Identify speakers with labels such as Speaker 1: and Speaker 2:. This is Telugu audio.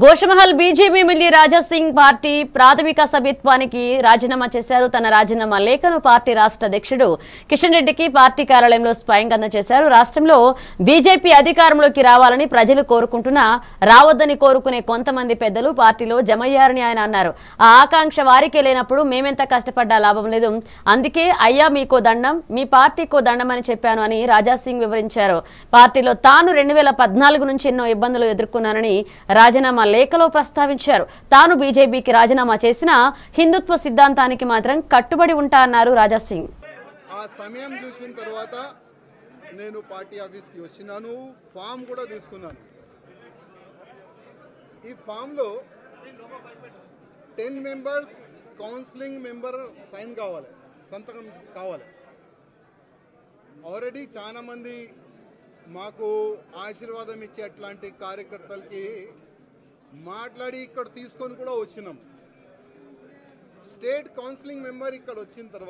Speaker 1: Goshamahal BJP MLA Raja Singh party ప్రాథమిక సభ్యత్వానికి రాజీనామా చేశారు. తన రాజీనామా లేఖను పార్టీ రాష్ట్ర అధ్యక్షుడు కిషన్ రెడ్డికి పార్టీ కార్యాలయంలో స్వయంగా అందజేశారు. రాష్ట్రంలో బీజేపీ అధికారంలోకి రావాలని ప్రజలు కోరుకుంటున్నా రావద్దని కోరుకునే కొంతమంది పెద్దలు పార్టీలో జమయ్యారని ఆయన అన్నారు. ఆ ఆకాంక్ష వారికే లేనప్పుడు మేమెంత కష్టపడ్డా లాభం లేదు. అందుకే అయ్యా మీకో దండం, మీ పార్టీకో దండం అని చెప్పాను అని రాజా సింగ్ వివరించారు. పార్టీలో తాను 2014 నుంచి ఎన్నో ఇబ్బందులు ఎదుర్కొన్నానని రాజీనామా లేఖలో ప్రస్తావించారు. తాను బీజేపీకి రాజీనామా చేసిన హిందుత్వ సిద్ధాంతానికి మాత్రం కట్టుబడి ఉంటా అన్నారు రాజా సింగ్.
Speaker 2: ఆ సమయం చూసిన తర్వాత నేను పార్టీ ఆఫీస్కి వచ్చినాను, ఫామ్ కూడా తీసుకున్నాను. ఈ ఫామ్లో 10 మెంబర్స్ కౌన్సిలింగ్ మెంబర్ సైన్ కావాలి, సంతకం కావాలి. ఆల్రెడీ చాలా మంది మాకు ఆశీర్వాదం ఇచ్చే అట్లాంటి కార్యకర్తలకి మాట్లాడి ఇక్కడ తీసుకొని కూడా వచ్చినాం. స్టేట్ కౌన్సిలింగ్ మెంబర్ ఇక్కడ వచ్చిన తర్వాత